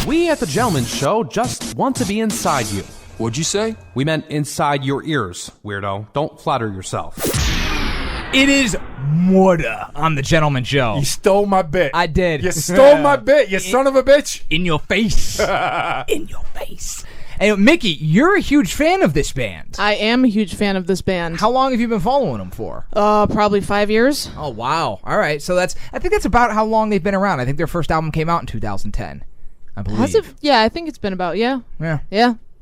We at The Gentleman Show just want to be inside you. What'd you say? We meant inside your ears, weirdo. Don't flatter yourself. It is murder on The Gentleman Show. You stole my bit. I did. You stole my bit, you son of a bitch. In your face. In your face. And Mickey, you're a huge fan of this band. I am a huge fan of this band. How long have you been following them for? Probably 5 years. Oh, wow. All right. So I think that's about how long they've been around. I think their first album came out in 2010, I believe. Has it? Yeah, I think it's been about, yeah.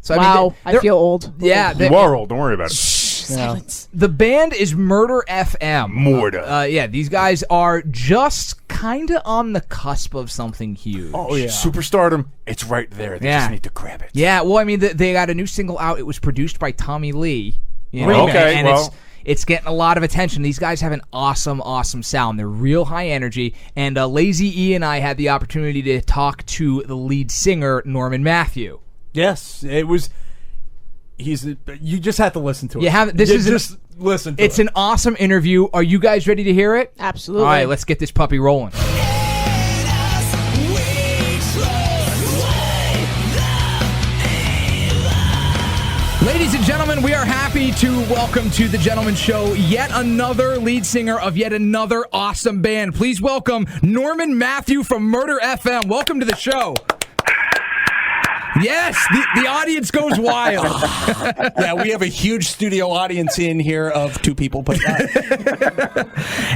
So, wow, I feel old. Yeah. You are old, don't worry about it. Silence. The band is Murder FM. Murder. Yeah, these guys are just kind of on the cusp of something huge. Oh, yeah. Superstardom, it's right there. They just need to grab it. Yeah, well, I mean, they got a new single out. It was produced by Tommy Lee. You know, okay, and well. it's getting a lot of attention. These guys have an awesome, awesome sound. They're real high energy. And Lazy E and I had the opportunity to talk to the lead singer, Norman Matthew. Yes, it was... you just have to listen to it. Just listen to it. It's an awesome interview. Are you guys ready to hear it? Absolutely. All right, let's get this puppy rolling. Ladies and gentlemen, we are happy to welcome to The Gentleman Show yet another lead singer of yet another awesome band. Please welcome Norman Matthew from Murder FM. Welcome to the show. Yes, the audience goes wild. Yeah, we have a huge studio audience in here of two people. But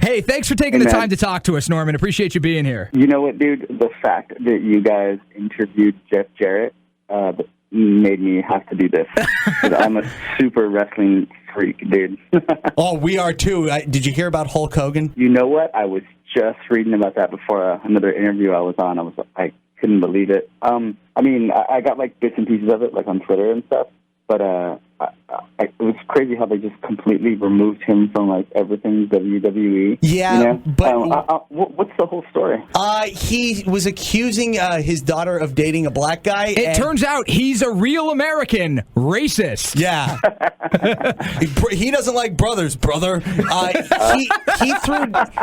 hey, thanks for taking the time to talk to us, Norman. Appreciate you being here. You know what, dude? The fact that you guys interviewed Jeff Jarrett made me have to do this. I'm a super wrestling freak, dude. Oh, we are too. Did you hear about Hulk Hogan? You know what? I was just reading about that before another interview I was on. I couldn't believe it. I mean, I got like bits and pieces of it, like on Twitter and stuff. But it was crazy how they just completely removed him from like everything WWE. Yeah, you know? but what's the whole story? He was accusing his daughter of dating a black guy. It turns out he's a real American racist. Yeah, he doesn't like brothers, brother.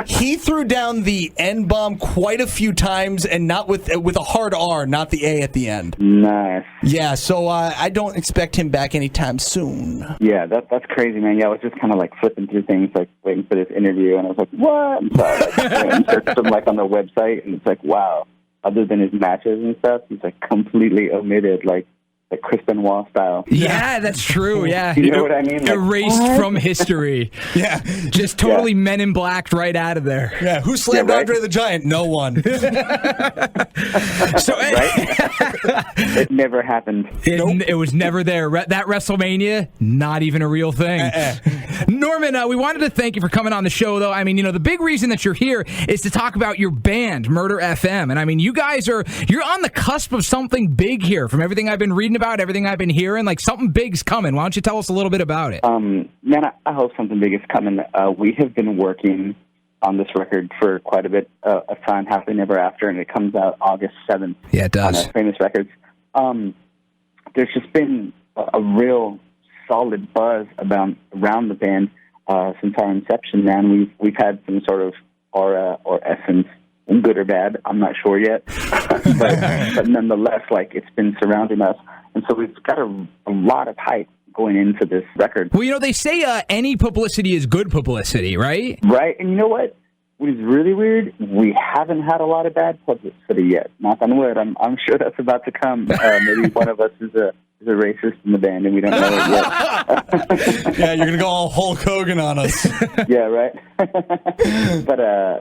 He threw down the N bomb quite a few times, and not with a hard R, not the A at the end. Nice. Yeah, so I don't expect him back anytime soon. Yeah, that's crazy, man. Yeah, I was just kind of like flipping through things, like waiting for this interview, and I was like, what? And so I searched him like on the website, and it's like, wow. Other than his matches and stuff, he's like completely omitted, like Chris Benoit style. Yeah, that's true. Yeah, you know what I mean? Like, erased from history. Yeah, just totally Men in Blacked right out of there. Yeah, who slammed Andre the Giant? No one. So it never happened. It was never there. That WrestleMania, not even a real thing. Norman, we wanted to thank you for coming on the show, though. I mean, the big reason that you're here is to talk about your band, Murder FM, and I mean, you guys you're on the cusp of something big here. From everything I've been reading about, everything I've been hearing, like something big's coming. Why don't you tell us a little bit about it? Man, I hope something big is coming. We have been working on this record for quite a bit of time, Happily Never After, and it comes out August 7th. Yeah, it does. On Famous Records. There's just been a real solid buzz around the band since our inception, man. We've had some sort of aura or essence, good or bad, I'm not sure yet. but nonetheless, like, it's been surrounding us. And so we've got a lot of hype going into this record. Well, they say any publicity is good publicity, right? Right. And you know what? What is really weird, we haven't had a lot of bad publicity yet. Knock on wood. I'm sure that's about to come. Maybe one of us is a racist in the band, and we don't know it yet. Yeah, you're going to go all Hulk Hogan on us. Yeah, right? But,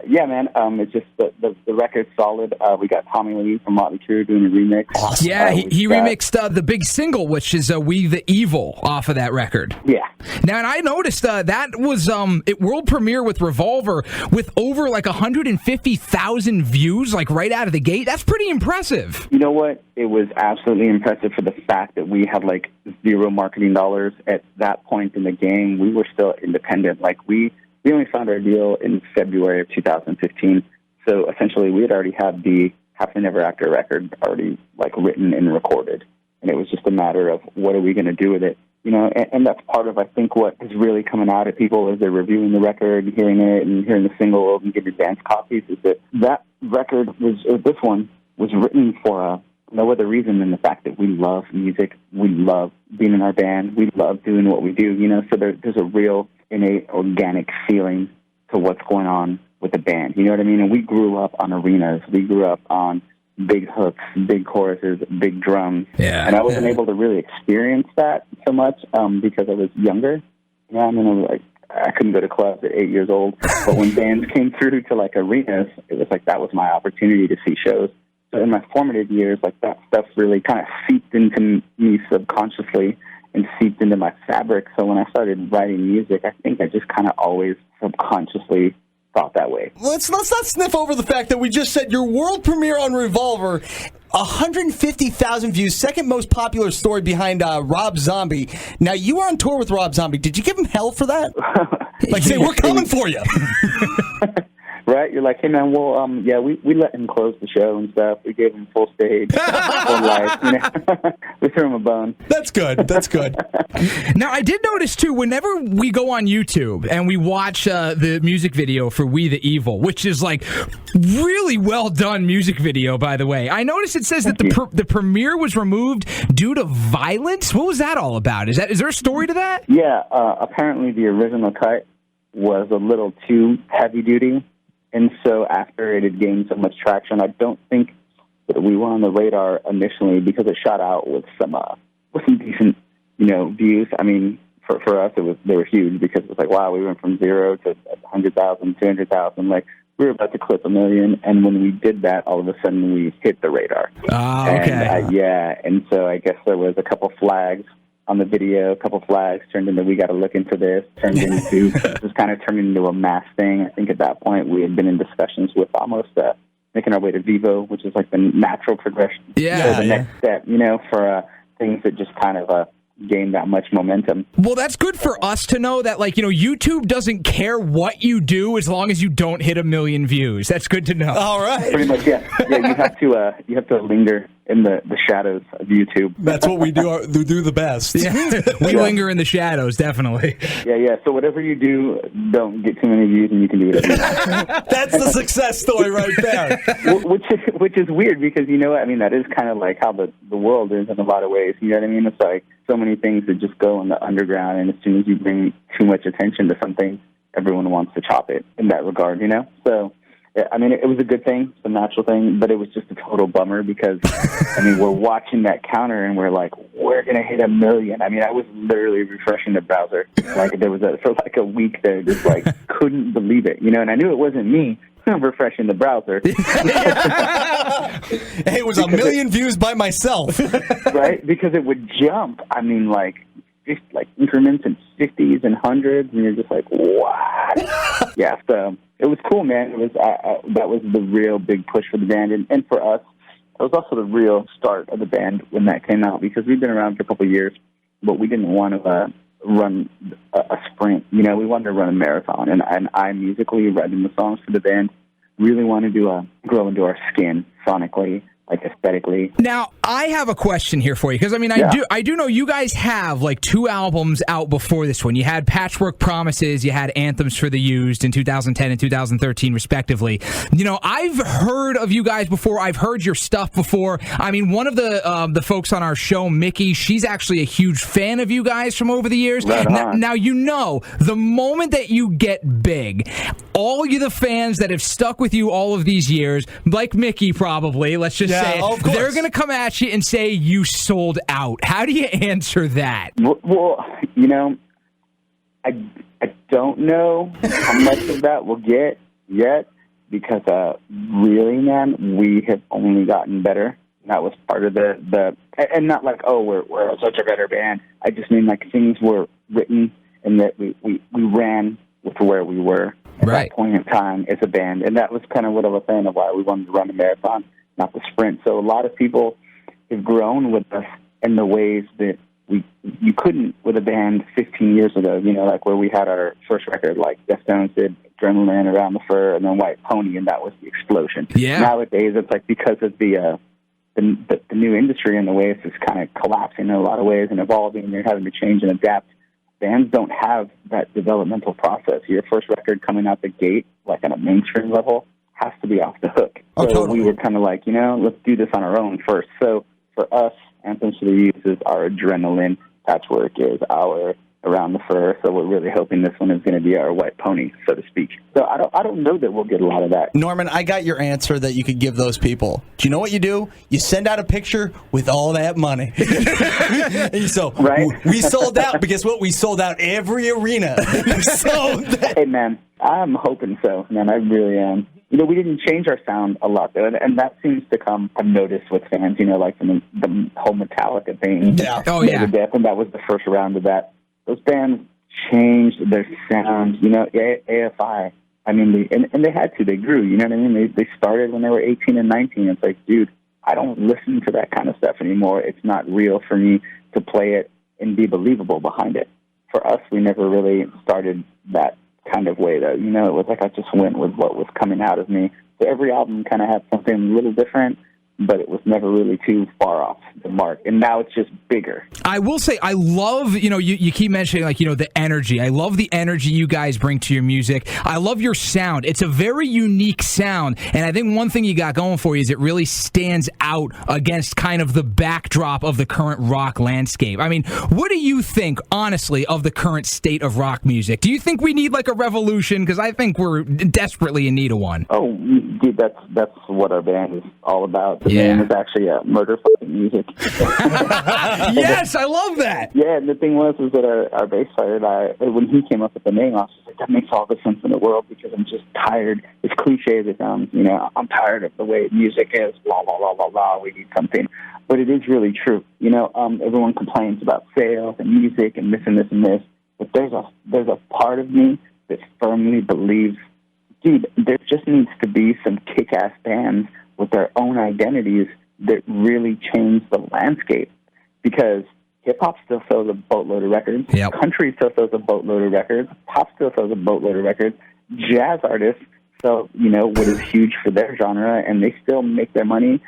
yeah, man, it's just the record's solid. We got Tommy Lee from Motley Crue doing a remix. Awesome. Yeah, he remixed the big single, which is We the Evil, off of that record. Yeah. Now, and I noticed that was it world premiere with Revolver with over like 150,000 views, like right out of the gate. That's pretty impressive. You know what? It was absolutely impressive for the fact that we had like zero marketing dollars at that point in the game. We were still independent. Like we only found our deal in February of 2015. So essentially, we had already had the Happily Never After record already like written and recorded, and it was just a matter of what are we going to do with it. And that's part of, I think, what is really coming out at people as they're reviewing the record, hearing it, and hearing the single and getting advance copies, is that record this one was written for no other reason than the fact that we love music. We love being in our band. We love doing what we do, so there's a real innate organic feeling to what's going on with the band. You know what I mean? And we grew up on arenas. We grew up on big hooks, big choruses, big drums. Yeah. And I wasn't able to really experience that so much because I was younger. I couldn't go to clubs at 8 years old. But when bands came through to arenas, it was that was my opportunity to see shows. So in my formative years, that stuff really kind of seeped into me subconsciously and seeped into my fabric. So when I started writing music, I think I just kind of always subconsciously thought that way. Let's not sniff over the fact that we just said your world premiere on Revolver, 150,000 views, second most popular story behind Rob Zombie. Now, you were on tour with Rob Zombie. Did you give him hell for that? Say, we're coming for you. Right? You're like, hey, man, well, we let him close the show and stuff. We gave him full stage, full life. We threw him a bone. That's good. That's good. Now, I did notice, too, whenever we go on YouTube and we watch the music video for We the Evil, which is, really well done music video, by the way. I noticed it says that the premiere was removed due to violence. What was that all about? Is there a story to that? Yeah, apparently the original cut was a little too heavy-duty. And so after it had gained so much traction, I don't think that we were on the radar initially because it shot out with some decent, views. I mean, for us, they were huge because it was wow, we went from 0 to 100,000, 200,000. We were about to clip 1 million, and when we did that, all of a sudden we hit the radar. Oh, okay. And so I guess there was a couple flags on the video, a couple flags turned into we got to look into this, turned into just kind of turned into a mass thing. I think at that point we had been in discussions with almost making our way to Vivo, which is the natural progression. Yeah. The next step, for things that just kind of gain that much momentum. Well, that's good for us to know that, YouTube doesn't care what you do as long as you don't hit 1 million views. That's good to know. All right. Pretty much, yeah. Yeah, you have to linger in the shadows of YouTube. That's what we do the best. Yeah. We linger in the shadows, definitely. Yeah. So whatever you do, don't get too many views, and you can do it. That's the success story right there. Which is weird because that is kind of how the world is in a lot of ways. You know what I mean? It's so many things that just go in the underground, and as soon as you bring too much attention to something, everyone wants to chop it in that regard. So. It was a good thing, it's a natural thing, but it was just a total bummer because, we're watching that counter and we're we're going to hit 1 million. I was literally refreshing the browser. There was for a week there, just couldn't believe it, and I knew it wasn't me refreshing the browser. Hey, it was 1 million views by myself. Right? Because it would jump. Increments in 50s and 100s, and you're just what? Yeah, so it was cool, man. It was that was the real big push for the band, and for us, it was also the real start of the band when that came out because we've been around for a couple of years, but we didn't want to run a sprint. We wanted to run a marathon, and I musically, writing the songs for the band, really wanted to grow into our skin sonically. Aesthetically. Now, I have a question here for you because I do know you guys have 2 albums out before this one. You had Patchwork Promises, you had Anthems for the Used in 2010 and 2013, respectively. I've heard of you guys before. I've heard your stuff before. One of the folks on our show, Mickey, she's actually a huge fan of you guys from over the years. Right on. Now, the moment that you get big, all you the fans that have stuck with you all of these years, like Mickey probably, let's just say it, they're going to come at you and say you sold out. How do you answer that? Well, I don't know how much of that we'll get yet because really, man, we have only gotten better. That was part of the and not we're such a better band. I just mean things were written and that we ran with where we were at that point in time as a band, and that was kind of what I was saying of why we wanted to run a marathon, not the sprint. So a lot of people have grown with us in the ways that you couldn't with a band 15 years ago. Where we had our first record, Deftones did Adrenaline, Around the Fur, and then White Pony, and that was the explosion. Yeah. Nowadays, it's because of the new industry and the way it's just kind of collapsing in a lot of ways and evolving, and you're having to change and adapt. Bands don't have that developmental process. Your first record coming out the gate, on a mainstream level, has to be off the hook. Oh, So totally. we were kind of like, let's do this on our own first. So for us, Anthems for the Youth is our adrenaline. Patchwork is our Around the Fur. So we're really hoping this one is going to be our white pony, so to speak. So I don't know that we'll get a lot of that. Norman, I got your answer that you could give those people. Do you know what you do? You send out a picture with all that money. And so Right. we sold out, but guess what? We sold out every arena. So Hey, man, I'm hoping so, man. I really am. We didn't change our sound a lot, though, and that seems to come, I've noticed with fans, like from the whole Metallica thing. Yeah. Oh, yeah. Death, and that was the first round of that. Those bands changed their sound, AFI. I mean, and they had to. They grew, you know what I mean? They started when they were 18 and 19. It's like, dude, I don't listen to that kind of stuff anymore. It's not real for me to play it and be believable behind it. For us, we never really started that kind of way, though. It was like I just went with what was coming out of me. So every album kind of had something a little different, but it was never really too far off the mark. And now it's just bigger. I will say, I love, you keep mentioning, the energy. I love the energy you guys bring to your music. I love your sound. It's a very unique sound. And I think one thing you got going for you is it really stands out against kind of the backdrop of the current rock landscape. I mean, what do you think, honestly, of the current state of rock music? Do you think we need a revolution? Because I think we're desperately in need of one. Oh, dude, that's what our band is all about. The Yeah. name is actually Murder Fucking Music. Yes, I love that. Yeah, and the thing was that our bass player and I, when he came up with the name, I was just like, that makes all the sense in the world because I'm just tired. It's cliche as it sounds, I'm tired of the way music is, blah, blah, blah, blah, blah, we need something. But it is really true. Everyone complains about sales and music and this and this and this, but there's a part of me that firmly believes, dude, there just needs to be some kick-ass bands with their own identities that really change the landscape. Because hip-hop still sells a boatload of records. Yep. Country still sells a boatload of records. Pop still sells a boatload of records. Jazz artists sell, what is huge for their genre, and they still make their money.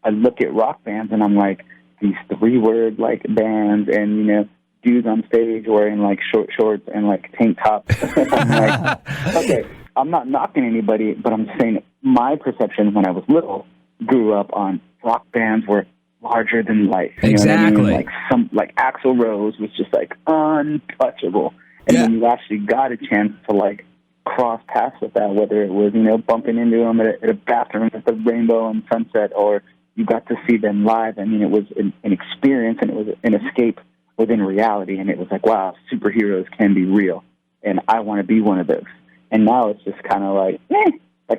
I look at rock bands, and I'm like, these three-word, bands and, dudes on stage wearing, short shorts and, tank tops. I'm like, okay, I'm not knocking anybody, but I'm saying my perception when I was little grew up on rock bands were larger than life. You Exactly. know what I mean? Axl Rose was just untouchable. And then you actually got a chance to cross paths with that, whether it was, bumping into them at a bathroom at the Rainbow and Sunset, or you got to see them live. I mean, it was an experience and it was an escape within reality. And it was like, wow, superheroes can be real. And I want to be one of those. And now it's just kind of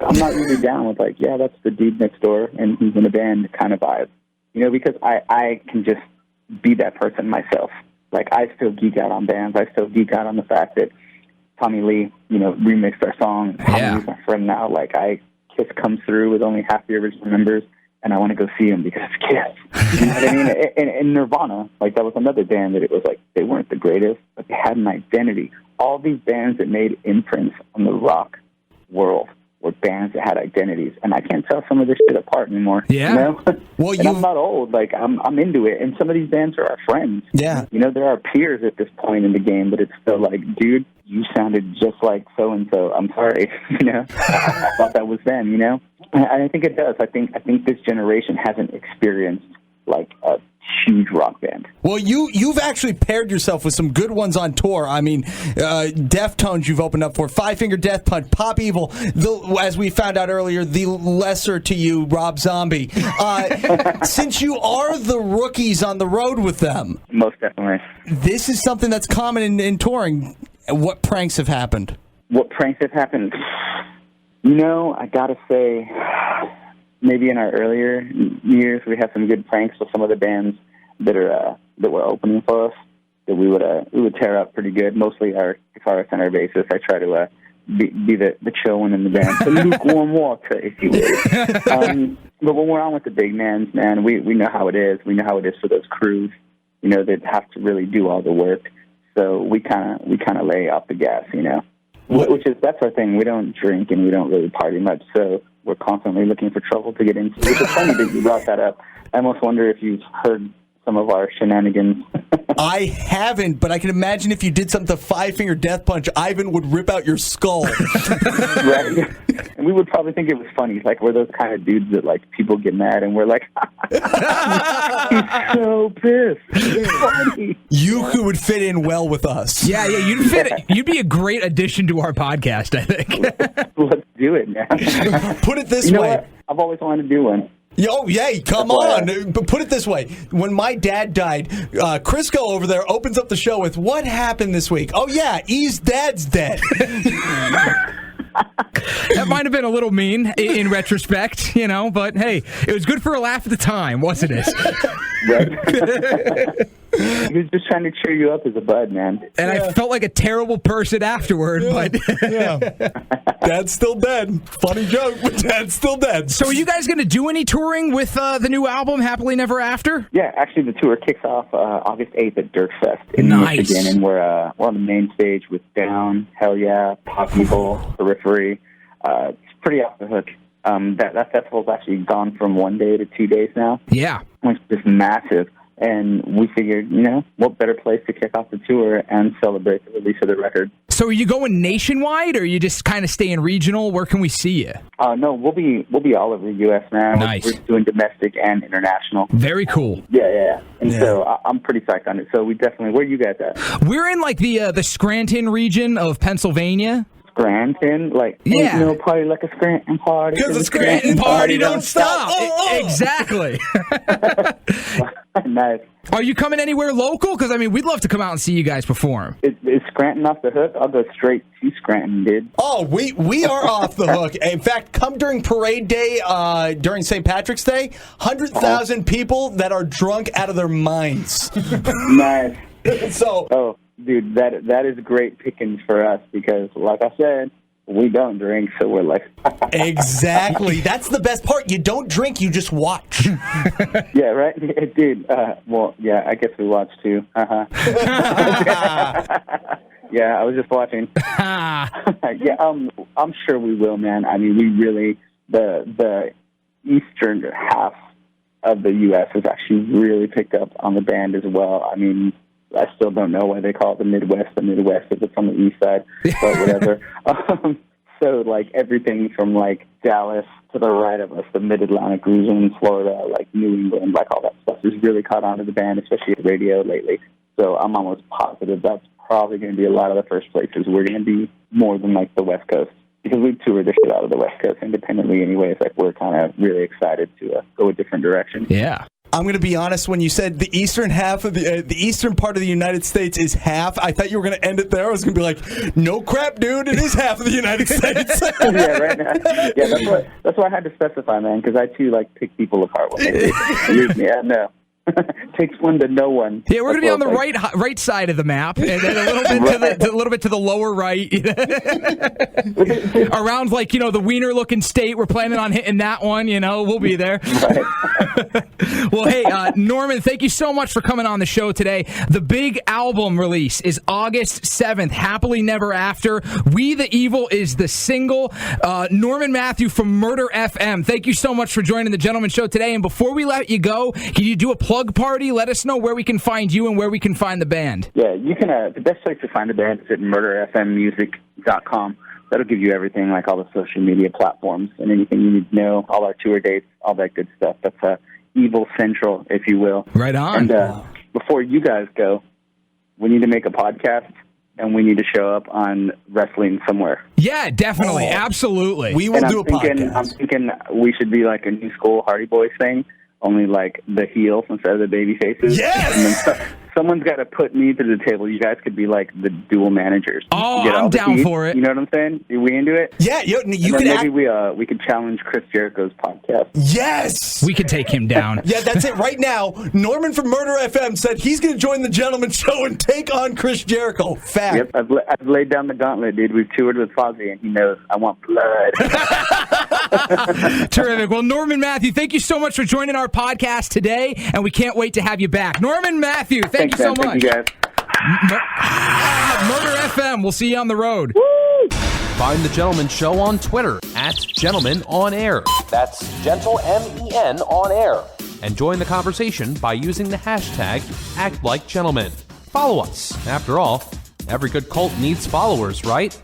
I'm not really down with yeah, that's the dude next door and he's in a band kind of vibe. Because I can just be that person myself. I still geek out on bands. I still geek out on the fact that Tommy Lee, remixed our song. Tommy Lee's my friend now. Kiss comes through with only half the original members, and I want to go see him because it's Kiss. You know what I mean? And Nirvana, that was another band that it was they weren't the greatest, but they had an identity. All these bands that made imprints on the rock world were bands that had identities, and I can't tell some of this shit apart anymore. Yeah. Well, and I'm not old. I'm into it, and some of these bands are our friends. Yeah. There are peers at this point in the game, but it's still dude, you sounded just like so and so. I'm sorry. I thought that was them. And I think it does. I think this generation hasn't experienced a huge rock band. Well, you've actually paired yourself with some good ones on tour. I mean, Deftones you've opened up for, Five Finger Death Punch, Pop Evil, as we found out earlier, the lesser to you, Rob Zombie. Since you are the rookies on the road with them, Most definitely. this is something that's common in touring. What pranks have happened? What pranks have happened? I gotta say, maybe in our earlier years, we had some good pranks with some of the bands that were opening for us. That we would tear up pretty good. Mostly our guitarist and our bassist. I try to be the chill one in the band, the lukewarm water, if you will. But when we're on with the big bands, man, we know how it is. We know how it is for those crews, that have to really do all the work. So we kind of lay off the gas, that's our thing. We don't drink and we don't really party much, so we're constantly looking for trouble to get into. Which is funny that you brought that up. I almost wonder if you've heard some of our shenanigans. I haven't, but I can imagine if you did something to Five Finger Death Punch, Ivan would rip out your skull. Right? and we would probably think it was funny. Like, we're those kind of dudes that, like, people get mad, and we're like, he's so pissed. It's funny. You would fit in well with us. Yeah, you'd fit. You'd be a great addition to our podcast, I think. Let's do it, man. Put it this You know way. what? I've always wanted to do one. Yo, yay, come on. But put it this way. When my dad died, Crisco over there opens up the show with, what happened this week? Oh, yeah, E's dad's dead. That might have been a little mean in retrospect, but hey, it was good for a laugh at the time, wasn't it? Right. He was just trying to cheer you up as a bud, man. And I felt like a terrible person afterward, but... Yeah. Dad's still dead. Funny joke, but Dad's still dead. So are you guys going to do any touring with the new album, Happily Never After? Yeah, actually, the tour kicks off August 8th at Dirtfest in Michigan, and we're on the main stage with Down, Hell Yeah, Pop Evil, Periphery. It's pretty off the hook. That festival's actually gone from 1 day to 2 days now. Yeah. It's just massive. And we figured, what better place to kick off the tour and celebrate the release of the record. So are you going nationwide, or are you just kind of staying regional? Where can we see you? No, we'll be all over the U.S., man. Nice. We're doing domestic and international. Very cool. Yeah. And so I'm pretty psyched on it. So we definitely, where are you guys at? We're in like the Scranton region of Pennsylvania. Scranton? Like, yeah. Ain't no party like a Scranton party. Because the Scranton party don't stop. Exactly. Nice. Are you coming anywhere local? Because, we'd love to come out and see you guys perform. Is Scranton off the hook? I'll go straight to Scranton, dude. Oh, we are off the hook. In fact, come during Parade Day, during St. Patrick's Day, 100,000 people that are drunk out of their minds. Nice. So... Oh, dude, that is great pickings for us because, like I said, we don't drink, so we're like... Exactly. That's the best part. You don't drink, you just watch. Yeah, right? Dude, well, yeah, I guess we watch too. Uh-huh. Yeah, I was just watching. Yeah, I'm sure we will, man. We really... The eastern half of the U.S. has actually really picked up on the band as well. I still don't know why they call it the Midwest if it's on the east side, but whatever. So, like, everything from, like, Dallas to the right of us, the Mid-Atlantic region, Florida, like, New England, like, all that stuff has really caught on to the band, especially at radio lately. So I'm almost positive that's probably going to be a lot of the first places we're going to be more than, like, the West Coast. Because we toured the shit out of the West Coast independently anyways. Like, we're kind of really excited to go a different direction. Yeah. I'm going to be honest, when you said the eastern half of the eastern part of the United States is half, I thought you were going to end it there. I was going to be like, no crap, dude, it is half of the United States. Yeah, right now. Yeah, that's why I had to specify, man, because I, too, like, pick people apart when they use me. No. Takes one to know one. Yeah, we're going to be on the right side of the map, and then a little bit to the lower right. Around, like, the wiener-looking state, we're planning on hitting that one. We'll be there. Right. Well, hey, Norman, thank you so much for coming on the show today. The big album release is August 7th, Happily Never After. We the Evil is the single. Norman Matthew from Murder FM, thank you so much for joining the Gentleman Show today. And before we let you go, can you do a plug party? Let us know where we can find you and where we can find the band. Yeah, you can. The best place to find the band is at murderfmmusic.com. That'll give you everything, like all the social media platforms and anything you need to know, all our tour dates, all that good stuff. That's Evil Central, if you will. Right on. And before you guys go, we need to make a podcast, and we need to show up on wrestling somewhere. Yeah, definitely. Absolutely. We will do a podcast. I'm thinking we should be like a new school Hardy Boys thing, only like the heels instead of the baby faces. Yes! And then someone's got to put me to the table. You guys could be like the dual managers. Oh, I'm down for it. You know what I'm saying? Are we into it? Yeah, you can maybe we could challenge Chris Jericho's podcast. Yes! We could take him down. Yeah, that's it. Right now, Norman from Murder FM said he's going to join the Gentleman Show and take on Chris Jericho. Fact. Yep, I've laid down the gauntlet, dude. We've toured with Fozzy, and he knows I want blood. Terrific. Well, Norman Matthew, thank you so much for joining our podcast today, and we can't wait to have you back. Norman Matthew, thank you so much. Thank you, guys. Murder FM. We'll see you on the road. Woo! Find The Gentleman Show on Twitter @GentlemanOnAir. That's Gentle MEN on air. And join the conversation by using the hashtag #ActLikeGentleman. Follow us. After all, every good cult needs followers, right?